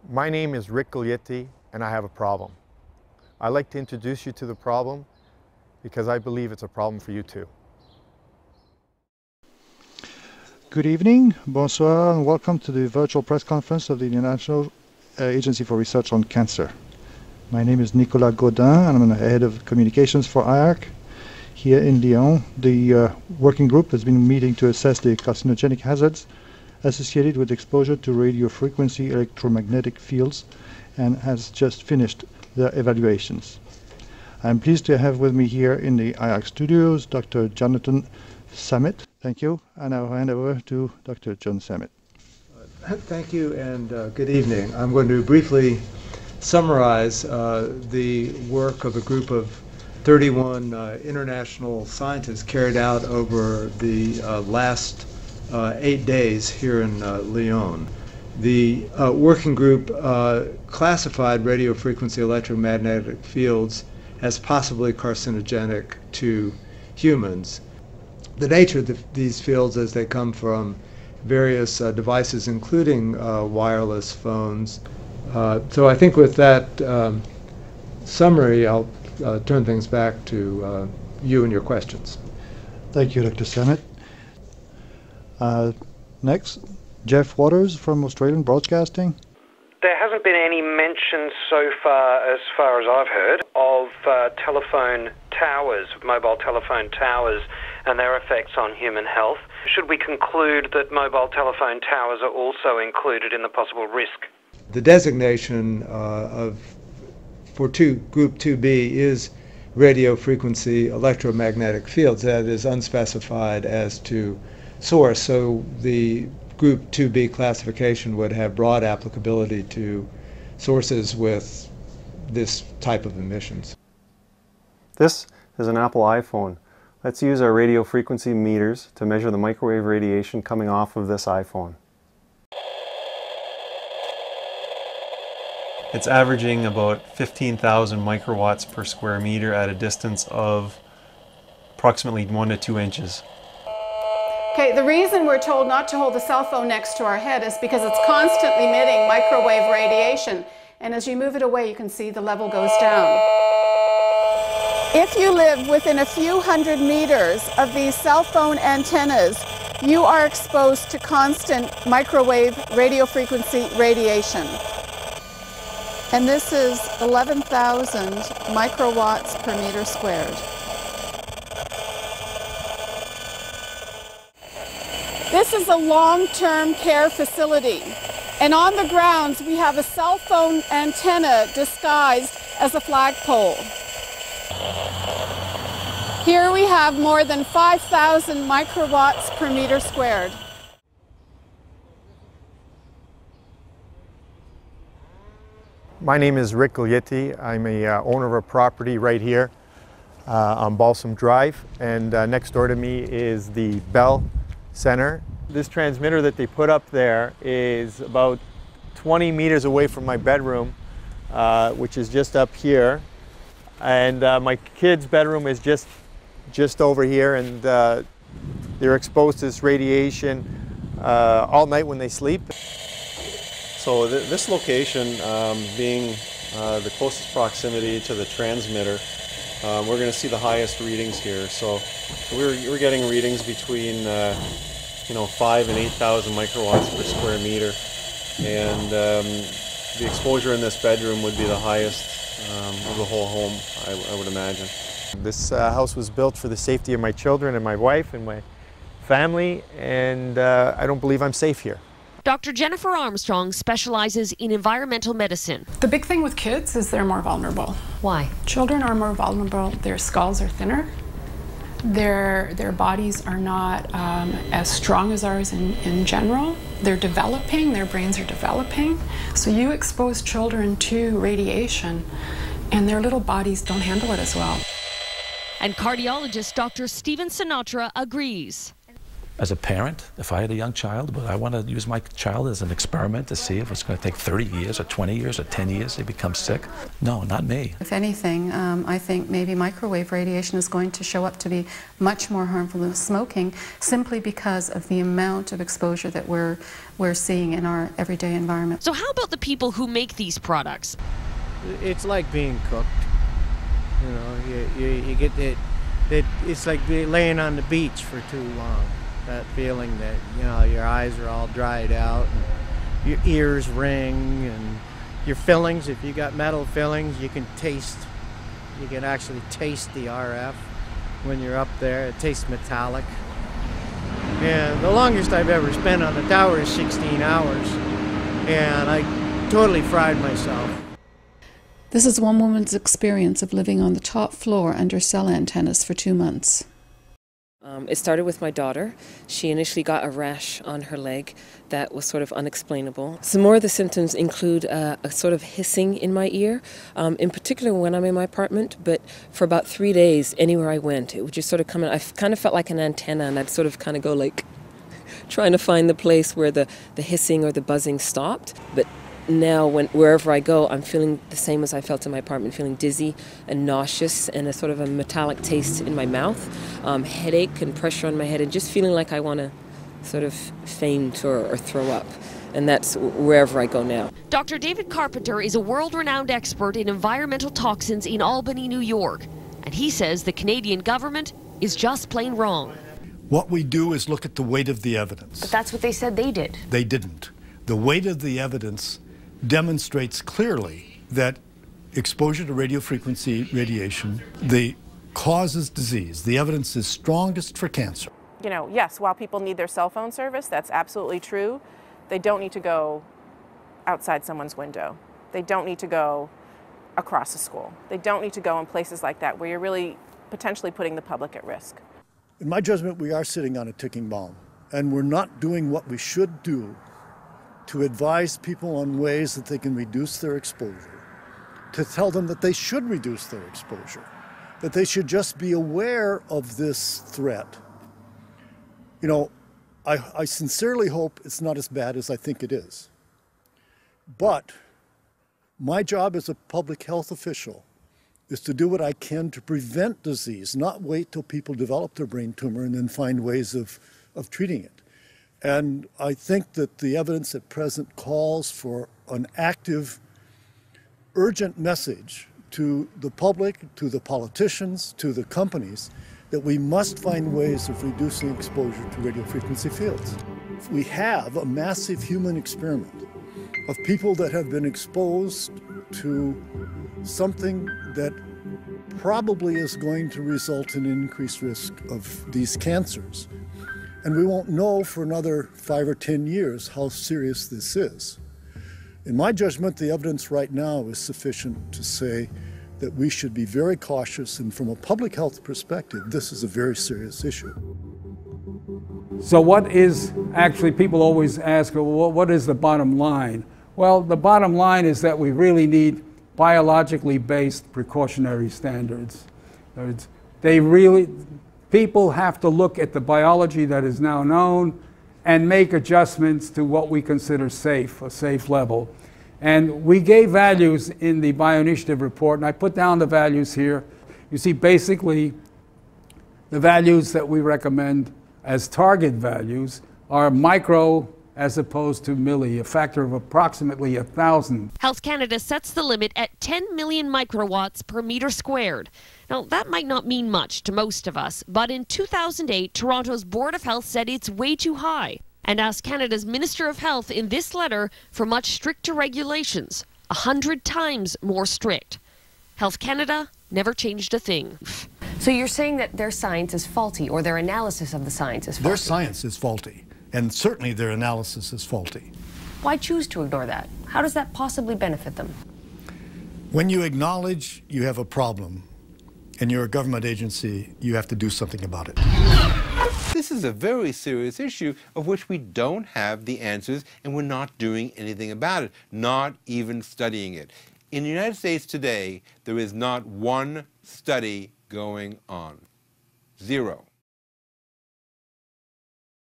My name is Rick Guglietti, and I have a problem. I'd like to introduce you to the problem because I believe it's a problem for you too. Good evening, bonsoir, and welcome to the virtual press conference of the International Agency for Research on Cancer. My name is Nicolas Gaudin, and I'm the head of communications for IARC. Here in Lyon, the working group has been meeting to assess the carcinogenic hazards associated with exposure to radio frequency electromagnetic fields and has just finished their evaluations. I'm pleased to have with me here in the IARC studios Dr. Jonathan Samet. Thank you, and I'll hand over to Dr. John Samet. Thank you, and good evening. I'm going to briefly summarize the work of a group of 31 international scientists carried out over the last 8 days here in Lyon. The working group classified radio frequency electromagnetic fields as possibly carcinogenic to humans. The nature of these fields as they come from various devices, including wireless phones. So I think with that summary, I'll turn things back to you and your questions. Thank you, Dr. Samet. Next, Jeff Waters from Australian Broadcasting. There hasn't been any mention so far as I've heard, of telephone towers, mobile telephone towers, and their effects on human health. Should we conclude that mobile telephone towers are also included in the possible risk? The designation for Group 2B is radio frequency electromagnetic fields. That is unspecified as to source, so the Group 2B classification would have broad applicability to sources with this type of emissions. This is an Apple iPhone. Let's use our radio frequency meters to measure the microwave radiation coming off of this iPhone. It's averaging about 15,000 microwatts per square meter at a distance of approximately 1 to 2 inches. Okay, the reason we're told not to hold the cell phone next to our head is because it's constantly emitting microwave radiation, and as you move it away you can see the level goes down. If you live within a few hundred meters of these cell phone antennas, you are exposed to constant microwave radio frequency radiation. And this is 11,000 microwatts per meter squared. This is a long-term care facility, and on the grounds we have a cell phone antenna disguised as a flagpole. Here we have more than 5,000 microwatts per meter squared. My name is Rick Guglietti. I'm a owner of a property right here on Balsam Drive, and next door to me is the Bell Center. This transmitter that they put up there is about 20 meters away from my bedroom, which is just up here, and my kids' bedroom is just over here, and they're exposed to this radiation all night when they sleep. So this location being the closest proximity to the transmitter, we're going to see the highest readings here. So we're getting readings between 5 and 8,000 microwatts per square meter, and the exposure in this bedroom would be the highest of the whole home, I would imagine. This house was built for the safety of my children and my wife and my family, and I don't believe I'm safe here. Dr. Jennifer Armstrong specializes in environmental medicine. The big thing with kids is they're more vulnerable. Why? Children are more vulnerable. Their skulls are thinner. Their bodies are not as strong as ours in general. They're developing, their brains are developing. So you expose children to radiation and their little bodies don't handle it as well. And cardiologist Dr. Stephen Sinatra agrees. As a parent, if I had a young child, would I want to use my child as an experiment to see if it's going to take 30 years or 20 years or 10 years to become sick? No, not me. If anything, I think maybe microwave radiation is going to show up to be much more harmful than smoking, simply because of the amount of exposure that we're seeing in our everyday environment. So how about the people who make these products? It's like being cooked. You know, you get it. It's like laying on the beach for too long. That feeling that, you know, your eyes are all dried out, and your ears ring, and your fillings, if you got metal fillings, you can actually taste the RF when you're up there. It tastes metallic. And the longest I've ever spent on the tower is 16 hours, and I totally fried myself. This is one woman's experience of living on the top floor under cell antennas for 2 months. It started with my daughter. She initially got a rash on her leg that was sort of unexplainable. Some more of the symptoms include a sort of hissing in my ear, in particular when I'm in my apartment, but for about 3 days, anywhere I went, it would just sort of come in. I kind of felt like an antenna, and I'd sort of kind of go like, trying to find the place where the hissing or the buzzing stopped. But now, wherever I go, I'm feeling the same as I felt in my apartment, feeling dizzy and nauseous and a sort of a metallic taste in my mouth, headache and pressure on my head, and just feeling like I want to sort of faint or throw up. And that's wherever I go now. Dr. David Carpenter is a world-renowned expert in environmental toxins in Albany, New York. And he says the Canadian government is just plain wrong. What we do is look at the weight of the evidence. But that's what they said they did. They didn't. The weight of the evidence demonstrates clearly that exposure to radiofrequency radiation causes disease. The evidence is strongest for cancer. You know, yes, while people need their cell phone service, that's absolutely true. They don't need to go outside someone's window. They don't need to go across a school. They don't need to go in places like that where you're really potentially putting the public at risk. In my judgment, we are sitting on a ticking bomb, and we're not doing what we should do to advise people on ways that they can reduce their exposure, to tell them that they should reduce their exposure, that they should just be aware of this threat. You know, I sincerely hope it's not as bad as I think it is. But my job as a public health official is to do what I can to prevent disease, not wait till people develop their brain tumor and then find ways of treating it. And I think that the evidence at present calls for an active, urgent message to the public, to the politicians, to the companies, that we must find ways of reducing exposure to radiofrequency fields. We have a massive human experiment of people that have been exposed to something that probably is going to result in increased risk of these cancers. And we won't know for another 5 or 10 years how serious this is. In my judgment, the evidence right now is sufficient to say that we should be very cautious, and from a public health perspective, this is a very serious issue. So what is actually, people always ask, well, what is the bottom line? Well, the bottom line is that we really need biologically based precautionary standards. People have to look at the biology that is now known and make adjustments to what we consider safe, a safe level. And we gave values in the Bioinitiative report, and I put down the values here. You see, basically, the values that we recommend as target values are micro as opposed to milli, a factor of approximately 1,000. Health Canada sets the limit at 10 million microwatts per meter squared. Now, that might not mean much to most of us, but in 2008, Toronto's Board of Health said it's way too high and asked Canada's Minister of Health in this letter for much stricter regulations, 100 times more strict. Health Canada never changed a thing. So you're saying that their science is faulty, or their analysis of the science is faulty? Their science is faulty, and certainly their analysis is faulty. Why choose to ignore that? How does that possibly benefit them? When you acknowledge you have a problem and you're a government agency, you have to do something about it. This is a very serious issue of which we don't have the answers, and we're not doing anything about it, not even studying it. In the United States today, there is not one study going on. Zero.